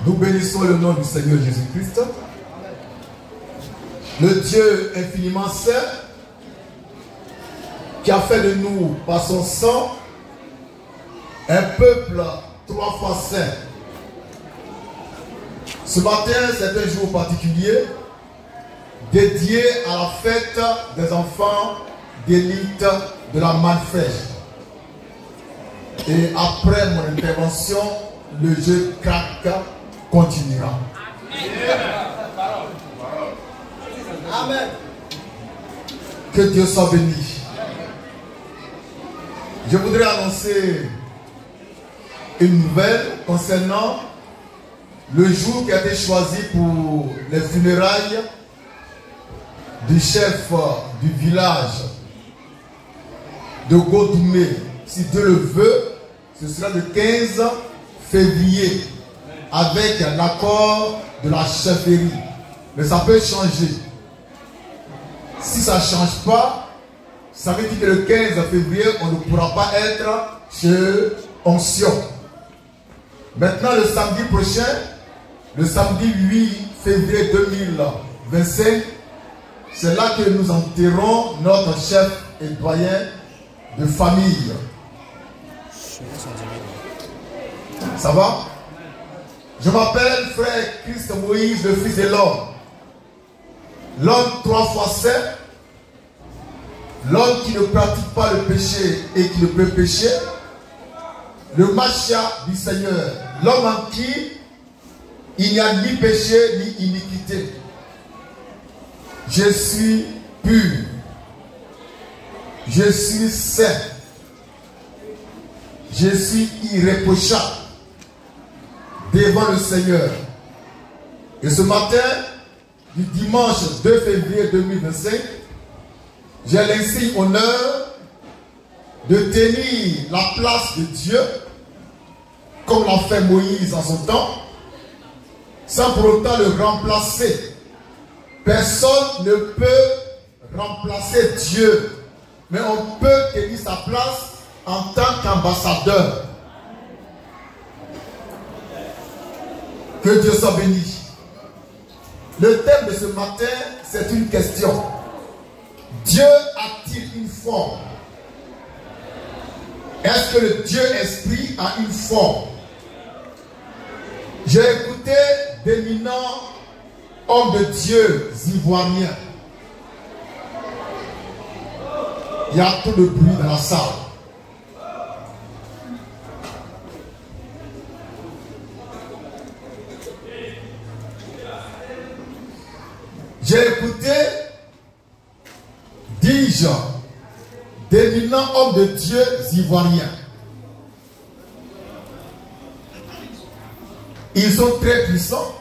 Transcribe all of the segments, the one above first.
Nous bénissons le nom du Seigneur Jésus-Christ, le Dieu infiniment saint, qui a fait de nous, par son sang, un peuple 3 fois saint. Ce matin, c'est un jour particulier, dédié à la fête des enfants d'élite de la Manfresh. Et après mon intervention, le jeu crack continuera. Amen. Que Dieu soit béni. Je voudrais annoncer une nouvelle concernant le jour qui a été choisi pour les funérailles du chef du village de Godoumé. Si Dieu le veut, ce sera le 15 février avec l'accord de la chefferie. Mais ça peut changer. Si ça ne change pas, ça veut dire que le 15 février, on ne pourra pas être chez Onction. Maintenant, le samedi prochain, le samedi 8 février 2025, c'est là que nous enterrons notre chef et doyen de famille. Ça va? Je m'appelle frère Christ Moïse, le fils de l'homme. L'homme 3 fois saint, l'homme qui ne pratique pas le péché et qui ne peut pécher, le Machia du Seigneur, l'homme en qui il n'y a ni péché ni iniquité. Je suis pur, je suis saint, je suis irréprochable devant le Seigneur. Et ce matin, du dimanche 2 février 2025, j'ai l'insigne honneur de tenir la place de Dieu, comme l'a fait Moïse en son temps, sans pour autant le remplacer. Personne ne peut remplacer Dieu, mais on peut tenir sa place en tant qu'ambassadeur. Que Dieu soit béni. Le thème de ce matin, c'est une question. Dieu a-t-il une forme? Est-ce que le Dieu esprit a une forme? J'ai écouté d'éminents hommes de Dieu ivoiriens. Il y a tout le bruit dans la salle. J'ai écouté, dis-je, d'éminents hommes de Dieu ivoiriens. Ils sont très puissants.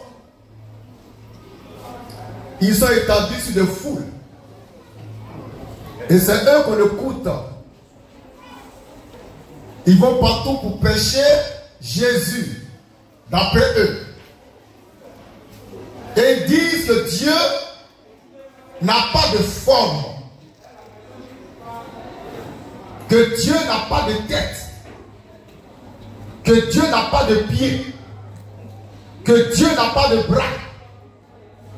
Ils sont établis sur des foules. Et c'est eux qu'on écoute. Ils vont partout pour prêcher Jésus, d'après eux. Et ils disent que Dieu n'a pas de forme, que Dieu n'a pas de tête, que Dieu n'a pas de pied, que Dieu n'a pas de bras,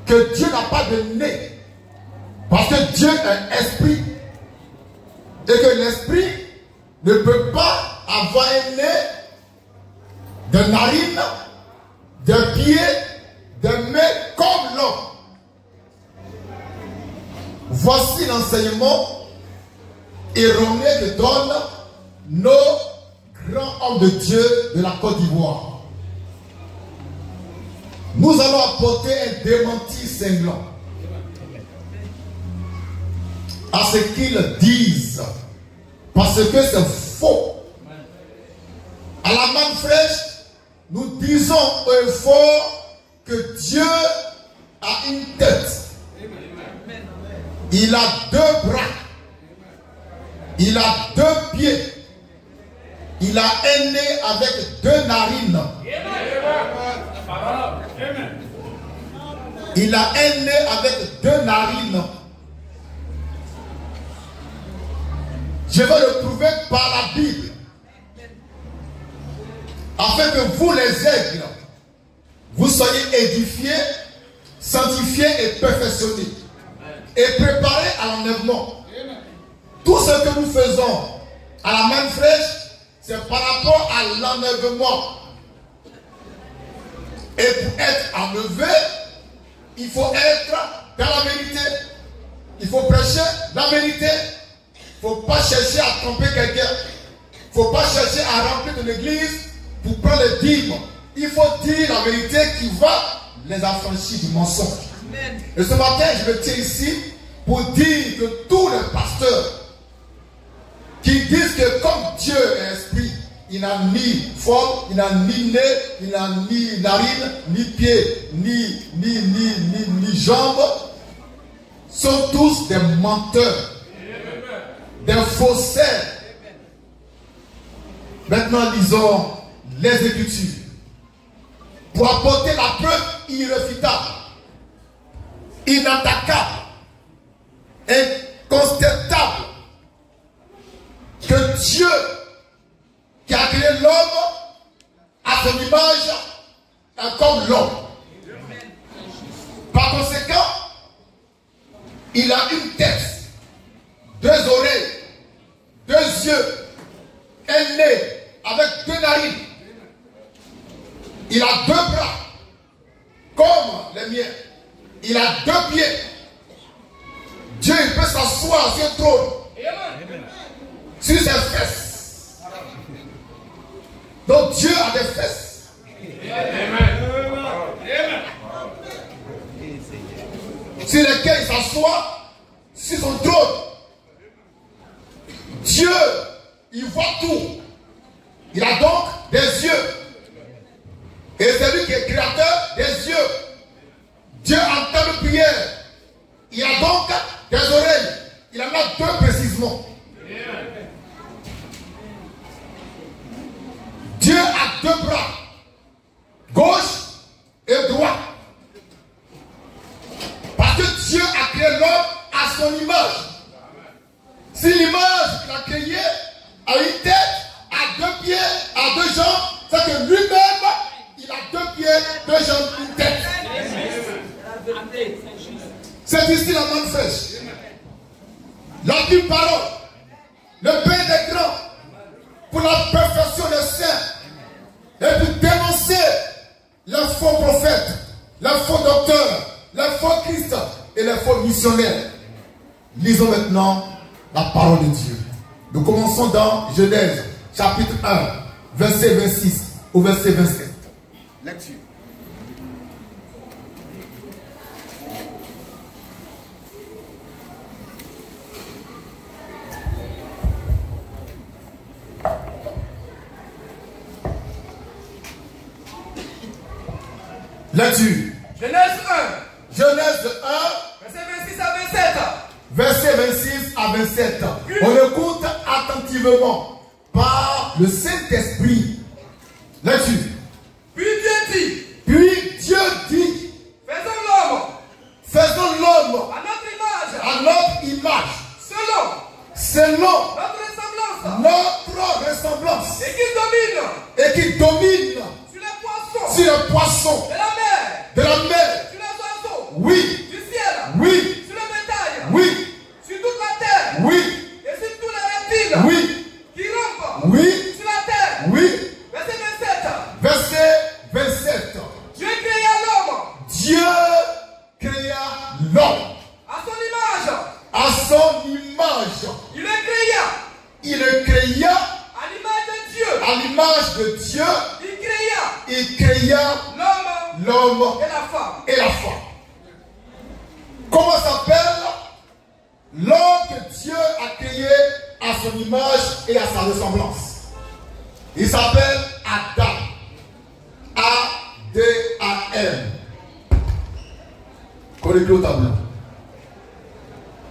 que Dieu n'a pas de nez, parce que Dieu est un esprit et que l'esprit ne peut pas avoir un nez, de narines, de pieds, de mains comme l'homme. Voici l'enseignement erroné que donnent nos grands hommes de Dieu de la Côte d'Ivoire. Nous allons apporter un démenti cinglant à ce qu'ils disent, parce que c'est faux. À la Manfresh, nous disons au fort que Dieu a une tête. Il a 2 bras. Il a 2 pieds. Il a un nez avec 2 narines. Il a un nez avec 2 narines. Je vais le prouver par la Bible. Afin que vous les aigles, vous soyez édifiés, sanctifiés et perfectionnés. Et préparés à l'enlèvement. Tout ce que nous faisons à la main fraîche, c'est par rapport à l'enlèvement. Et pour être enlevé, il faut être dans la vérité. Il faut prêcher la vérité. Il ne faut pas chercher à tromper quelqu'un. Il ne faut pas chercher à remplir de l'église pour prendre les dîmes. Il faut dire la vérité qui va les affranchir du mensonge. Amen. Et ce matin, je me tiens ici pour dire que tous les pasteurs qui disent que comme Dieu est esprit, il n'a ni forme, il n'a ni nez, il n'a ni narine, ni pied, ni jambes, sont tous des menteurs, des faussaires. Maintenant, lisons les Écritures pour apporter la preuve irréfutable, inattaquable, incontestable que Dieu qui a créé l'homme à son image est comme l'homme. Par conséquent, il a une tête, deux oreilles, deux yeux, un nez avec deux narines. Il a deux bras comme les miens. Il a deux pieds. Dieu il peut s'asseoir sur un trône, sur ses fesses. Donc Dieu a des fesses. Sur lesquelles il s'assoit sur son trône. Dieu, il voit tout. Il a donc des yeux. Et c'est lui qui est créateur des yeux. Dieu entend nos prières. Il a donc des oreilles. Il en a deux précisément. Dieu a deux bras, gauche et droit. Parce que Dieu a créé l'homme à son image. Si l'image qu'il a créée a une tête, a deux pieds, a deux jambes, c'est que lui-même, il a deux pieds, deux jambes, une tête. C'est ici la main fraîche. La pure parole, le pain des grands, pour la perfection des saints, et pour dénoncer les faux prophètes, les faux docteurs, les faux Christ et les faux missionnaires. Lisons maintenant la parole de Dieu. Nous commençons dans Genèse, chapitre 1, verset 26 au verset 27. Lecture. Lecture. Genèse 1. Genèse 1. Verset 26 à 27. Verset 26 à 27. On écoute attentivement par le Saint-Esprit. Lecture. Puis Dieu dit. Puis Dieu dit. Faisons l'homme. Faisons l'homme. À notre image. À notre image. Selon. Notre ressemblance. Et qui domine. Sur les poissons. De la mer. Sur les oiseaux. Oui. Du ciel. Oui. Sur le bétail. Oui. Sur toute la terre. Oui. Et sur tous les reptiles. Oui. Qui rampent. Oui. Sur la terre. Oui. Verset 27. Verset 27. Dieu créa l'homme. Dieu créa l'homme. À son image. À son image. Il le créa. Il le créa. À l'image de Dieu. À l'image de Dieu. Il créa l'homme et la femme. Comment s'appelle l'homme que Dieu a créé à son image et à sa ressemblance? Il s'appelle Adam. A-D-A-M. Corrigez au tableau.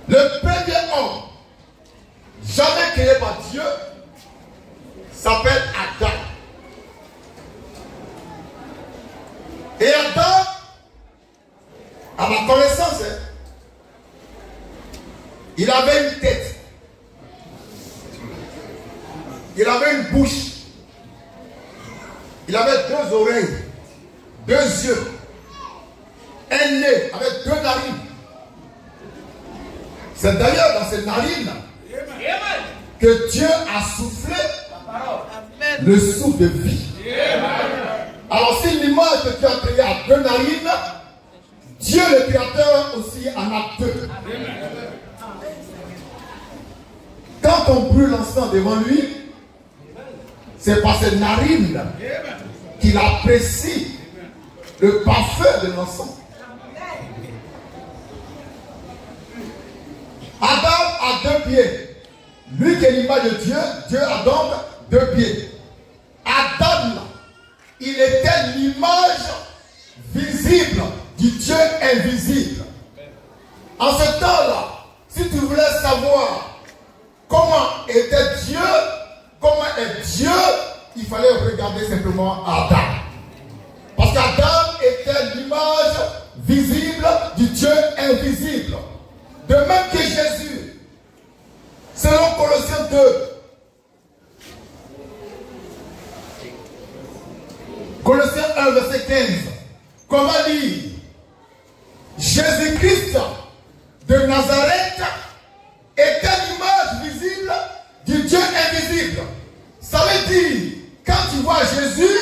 Le premier homme jamais créé par Dieu s'appelle Adam. Et Adam, à ma connaissance, il avait une tête. Il avait une bouche. Il avait deux oreilles, 2 yeux, un nez avec 2 narines. C'est d'ailleurs dans ces narines que Dieu a soufflé le souffle de vie. Alors si l'image que Dieu a créée a 2 narines, Dieu le Créateur aussi en a 2. Quand on brûle l'encens devant lui, c'est par ses narines qu'il apprécie le parfum de l'encens. Adam a 2 pieds. Lui qui est l'image de Dieu, Dieu a donc 2 pieds. Adam, il était l'image visible du Dieu invisible. En ce temps-là, si tu voulais savoir comment était Dieu, comment est Dieu, il fallait regarder simplement Adam. Parce qu'Adam était l'image visible du Dieu invisible. De même que Jésus, selon Colossiens 2, Colossiens 1, verset 15, comment lire? Jésus-Christ de Nazareth était l'image visible du Dieu invisible. Ça veut dire, quand tu vois Jésus,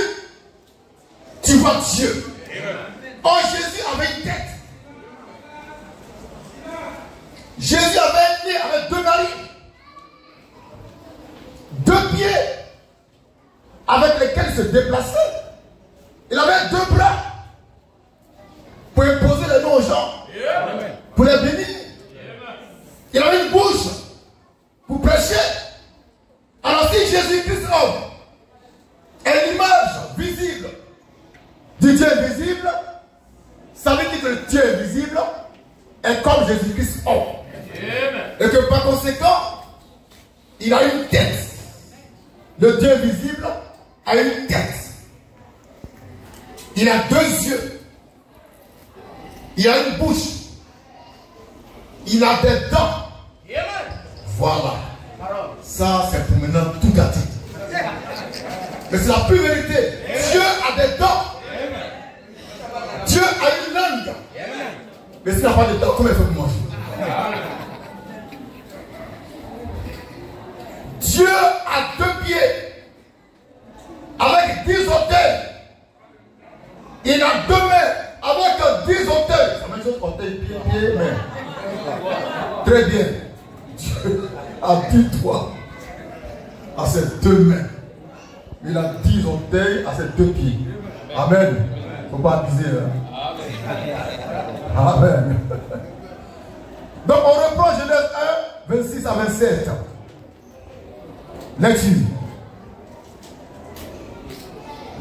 tu vois Dieu. Or, Jésus avait une tête. Jésus avait un nez avec 2 narines, 2 pieds avec lesquels il se déplaçait. Il avait 2 bras pour imposer les noms aux gens, pour les bénir. Il avait une bouche pour prêcher. Alors si Jésus-Christ homme est l'image visible du Dieu invisible, ça veut dire que le Dieu invisible est comme Jésus-Christ homme. Et que par conséquent, il a une tête. Le Dieu invisible a une tête. Il a 2 yeux. Il a une bouche. Il a des dents. Voilà. Ça, c'est pour maintenant tout gâté. Mais c'est la pure vérité. Dieu a des dents. Dieu a une langue. Mais s'il n'a pas de dents, comment il faut manger? Dieu a 2 pieds avec 10 orteils. Il a 2 mains avec 10 orteils. Ça veut dire orteils, pieds, mains. Très bien. Dieu a 10 doigts à ses 2 mains. Il a 10 orteils à ses 2 pieds. Amen. Il ne faut pas abuser. Hein? Amen. Donc on reprend Genèse 1, 26 à 27. Lecture.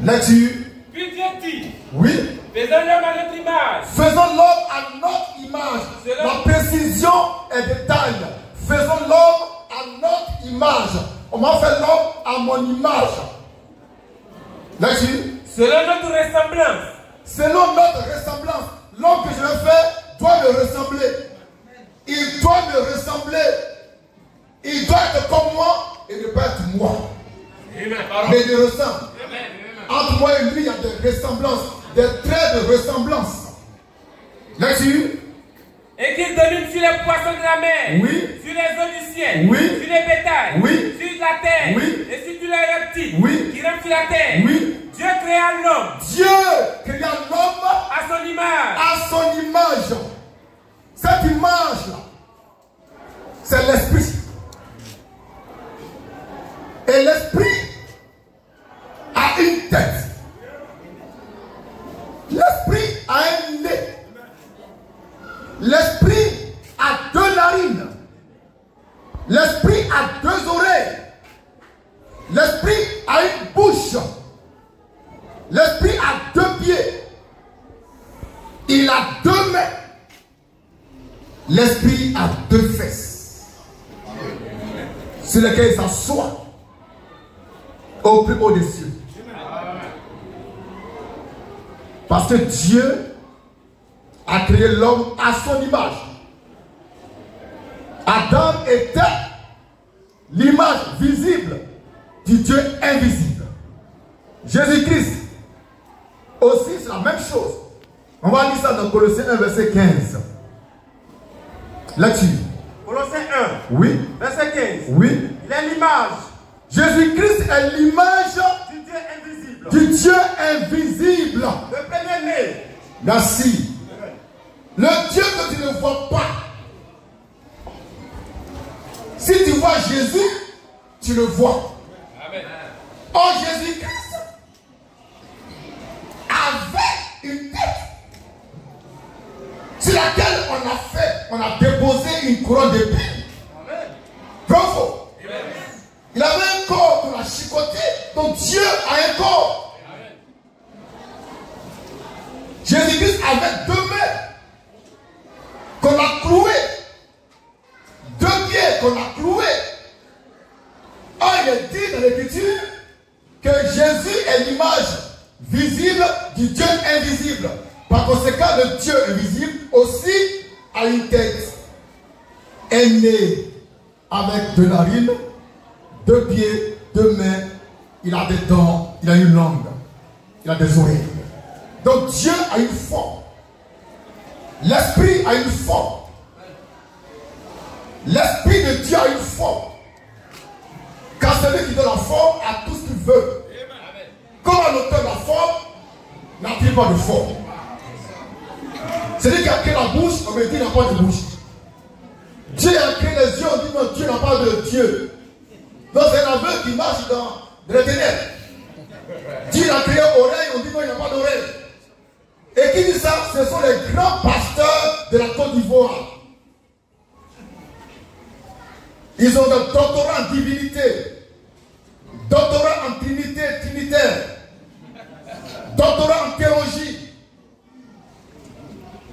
Lecture. Puis Dieu dit, Oui. faisons l'homme à notre image. Faisons l'homme à notre image. La précision est de taille. Faisons l'homme à notre image. On m'a fait l'homme à mon image. Lecture. Selon notre ressemblance. Selon notre ressemblance. L'homme que je vais faire doit me ressembler. Il doit me ressembler. Il doit être comme moi et ne pas être moi. Mais il ressemble. Entre moi et lui, il y a des ressemblances, des traits de ressemblance. Lecture. Et qu'il domine sur les poissons de la mer, Oui. sur les eaux du ciel, Oui. sur les bétails, Oui. sur la terre, Oui. et sur tous les reptiles Oui. qui rampent sur la terre. Oui. Dieu créa l'homme Dieu créa l'homme à son image. à son image. Cette image-là, c'est l'esprit. Et l'esprit a une tête. L'esprit a un nez. L'esprit a 2 narines. L'esprit a 2 oreilles. L'esprit a une bouche. L'esprit a 2 pieds. Il a 2 mains. L'esprit a 2 fesses sur lesquelles il s'assoit au plus haut des cieux. Parce que Dieu a créé l'homme à son image. Adam était l'image visible du Dieu invisible. Jésus-Christ aussi c'est la même chose. On va lire ça dans Colossiens 1, verset 15. Là-dessus. Colossiens 1, Oui. verset 15. Oui. Il est l'image Jésus-Christ est l'image du Dieu invisible. du Dieu invisible. Le premier-né. Merci. Le Dieu que tu ne vois pas. Si tu vois Jésus, tu le vois. Amen. Or Jésus-Christ avait une tête sur laquelle on a déposé une couronne d'épines. Bravo. Il avait un corps qu'on a chicoté, donc Dieu a un corps. Jésus-Christ avait 2 mains qu'on a clouées, 2 pieds qu'on a cloués. Or, il est dit dans l'Écriture que Jésus est l'image visible du Dieu invisible. Par conséquent, le Dieu invisible aussi a une tête. Est né avec 2 narines, 2 pieds, 2 mains. Il a des dents, il a une langue, il a des oreilles. Donc Dieu a une forme. L'Esprit a une forme. L'Esprit de Dieu a une forme. Car celui qui donne la forme a tout ce qu'il veut. Comme un auteur de la forme n'a-t-il pas de forme? Celui qui a créé la bouche, on me dit qu'il n'a pas de bouche. Dieu a créé les yeux, on dit non, Dieu n'a pas de Dieu. Donc c'est un aveugle qui marche dans les ténèbres. Dieu a créé oreille, on dit non, il n'a pas d'oreille. Et qui dit ça? Ce sont les grands pasteurs de la Côte d'Ivoire. Ils ont un doctorat en divinité, doctorat en trinité, trinitaire, doctorat en théologie.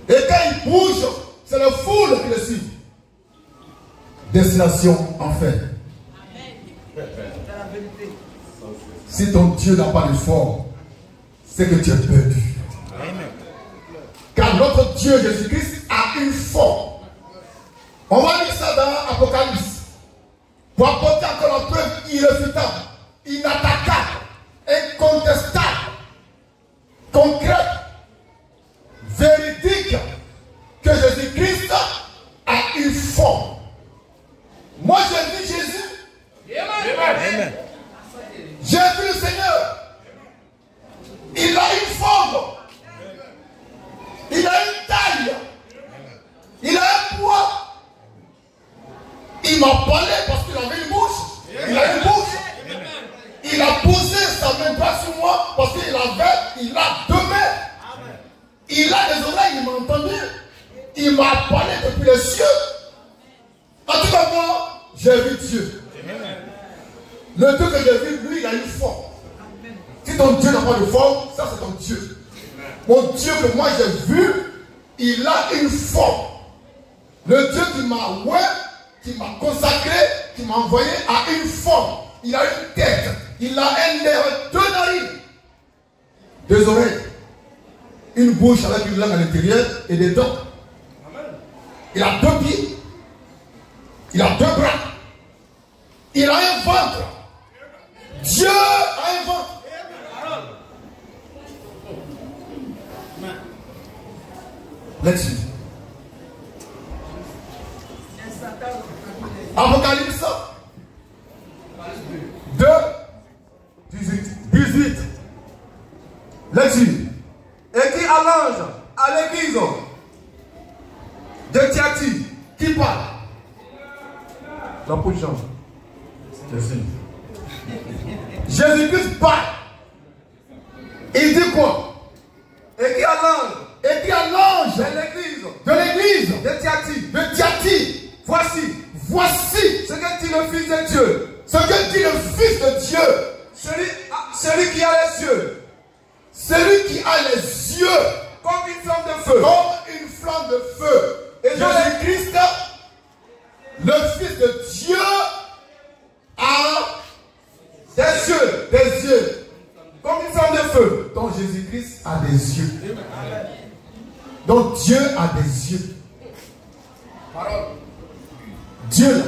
Et quand ils bougent, c'est la foule qui les suit. Destination enfer. Si ton Dieu n'a pas de forme, c'est que tu es perdu. Car notre Dieu Jésus-Christ a une forme. On va lire ça dans Apocalypse. Pour apporter encore la preuve irréfutable, inattaquable, incontestable, concrète, véridique, que Jésus-Christ a une forme. Moi j'ai vu Jésus. Amen. J'ai vu le Seigneur. Il a une forme. Il a une taille. Il a un poids. Il m'a parlé parce qu'il avait une bouche. Il a une bouche. Il a posé sa main droite sur moi parce qu'il a 2 mains. Il a des oreilles, il m'a entendu. Il m'a parlé depuis les cieux. En tout cas, moi, j'ai vu Dieu. Le Dieu que j'ai vu, lui, il a une forme. Si ton Dieu n'a pas de forme, ça c'est ton Dieu. Mon Dieu que moi j'ai vu, il a une forme. Le Dieu qui m'a consacré, qui m'a envoyé, a une forme. Il a une tête, il a un nez, 2 narines, 2 oreilles, une bouche avec une langue à l'intérieur et des dents. Il a 2 pieds, il a 2 bras, il a un ventre. Dieu a un ventre. Là-dessus. Apocalypse 2, 18. Là-dessus. Écrit à l'ange, à l'église de Thyatire, qui parle. La prochaine. Jésus-Christ parle. Il dit quoi? Écrit à l'ange. Écrit à l'ange De l'église de Thyatire. de Thyatire. Voici Ce que dit le Fils de Dieu. ce que dit le Fils de Dieu. Celui qui a les yeux. Celui qui a les yeux Comme une flamme de feu. comme une flamme de feu. Et Jésus-Christ, le Fils de Dieu, a des yeux. Comme une flamme de feu. Donc Jésus-Christ a des yeux. Donc Dieu a des yeux. Dieu, là,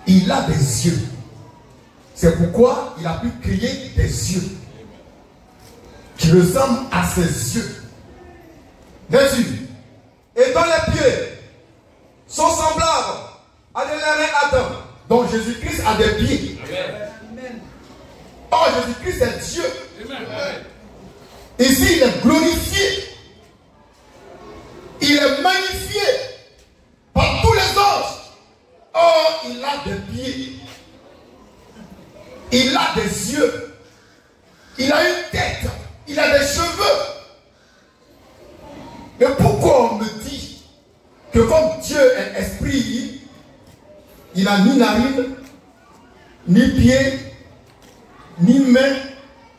il a des yeux. C'est pourquoi il a pu créer des yeux. qui ressemble à ses yeux. N'est-ce Et dont les pieds sont semblables à des larrins Adam. Donc Jésus-Christ a des pieds. Amen. Or Jésus-Christ est Dieu. Ici il est glorifié. Il est magnifié par tous les anges. Or il a des pieds. Il a des yeux. Il a une tête. Il a des cheveux. Mais pourquoi on me dit que comme Dieu est esprit, il n'a ni narine, ni pied, ni main,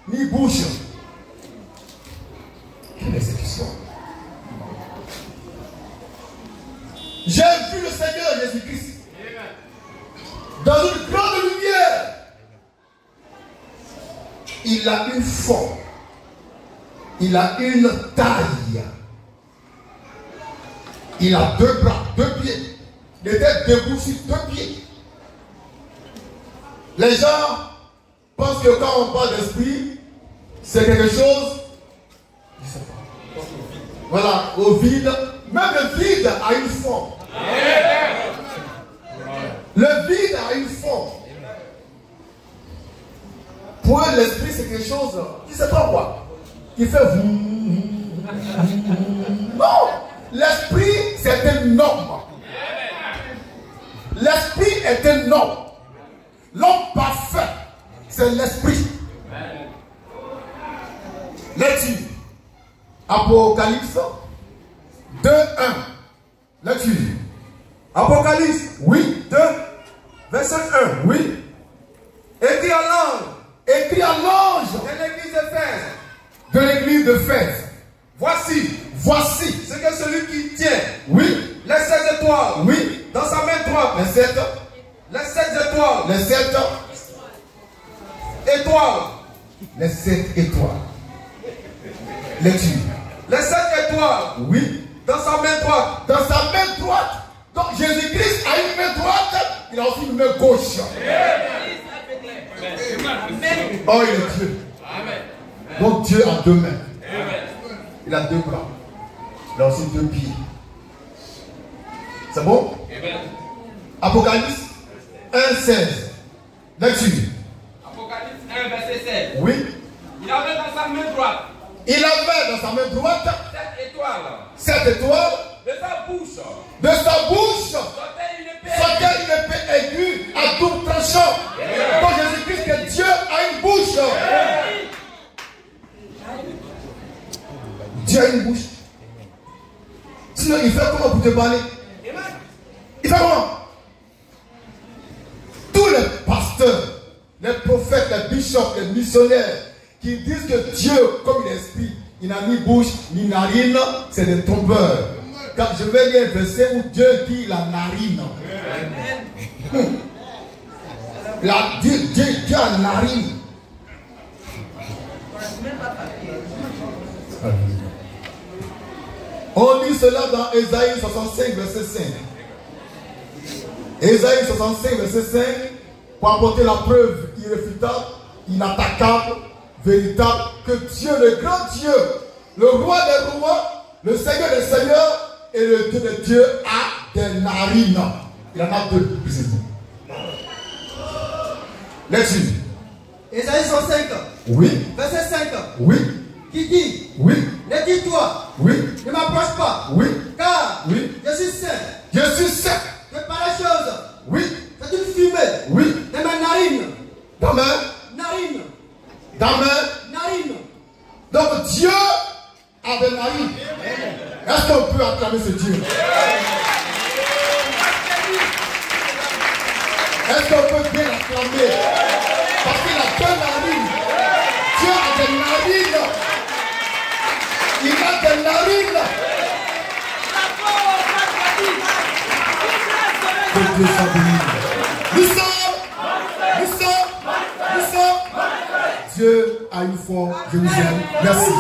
ni bouche? Quelle est cette histoire? J'ai vu le Seigneur Jésus-Christ dans une grande lumière. Il a une forme. Il a une taille. Il a 2 bras, 2 pieds. Il était debout sur 2 pieds. Les gens pensent que quand on parle d'esprit, c'est quelque chose, je ne sais pas. Voilà, au vide. Même le vide a une forme. Le vide a une forme. Pour eux, l'esprit, c'est quelque chose, tu ne sais pas quoi, qui fait non, l'esprit, c'est un homme. L'esprit est un homme. L'homme parfait, c'est l'esprit. Lecture. Apocalypse 2:1. Lecture. Apocalypse, Oui. 2, verset 1. Oui. Écrit à l'ange Écrit à l'ange de l'église d'Éphèse. de l'église de Fès. Voici Voici. ce que celui qui tient Oui. les 7 étoiles Oui. dans sa main droite. Les 7. Les 7 étoiles. Les 7. Étoiles. Les 7 étoiles. Lecture. Les 7 étoiles Oui. dans sa main droite. Dans sa main droite. Donc Jésus-Christ a une main droite, il a aussi une main gauche. Oh, il est Dieu. Donc Dieu a 2 mains. Il a 2 bras. Il a aussi 2 pieds. C'est bon? Apocalypse 1:16. Lecture. Apocalypse 1, verset 16. Oui. Il avait dans sa main droite Il avait dans sa main droite 7 étoiles. 7 étoiles. De sa bouche De sa bouche sortait une épée. sortait une épée aiguë à double tranchant. Donc Jésus-Christ, que Dieu a une bouche. Dieu a une bouche. Sinon, il fait comment pour te parler? Il fait comment? Tous les pasteurs, les prophètes, les bishops, les missionnaires qui disent que Dieu, comme il est esprit, il n'a ni bouche, ni narine, c'est des trompeurs. Car je vais lire un verset où Dieu dit la narine. Dieu a la narine. On lit cela dans Ésaïe 65, verset 5. Ésaïe 65, verset 5, pour apporter la preuve irréfutable, inattaquable, véritable, que Dieu, le grand Dieu, le roi des rois, le Seigneur des seigneurs, et le Dieu de Dieu a des narines. Il en a 2, précisément. Lecture. Ésaïe 65, Oui. verset 5, Oui. qui dit, Oui. ne dis-toi, Oui. ne m'approche pas, Oui. car Oui. je suis saint, Je suis sec. que par les choses, Oui. c'est une fumée Oui. de ma narine, Dans ma. narine, Dans ma. narine. Donc Dieu a des narines. Est-ce qu'on peut acclamer ce Dieu? Est-ce qu'on peut bien l'acclamer? Parce qu'il a 2 narines. Dieu a des narines. Il a des narines. Que Dieu soit béni. Nous sommes. Dieu a une forme. Je vous aime. Merci.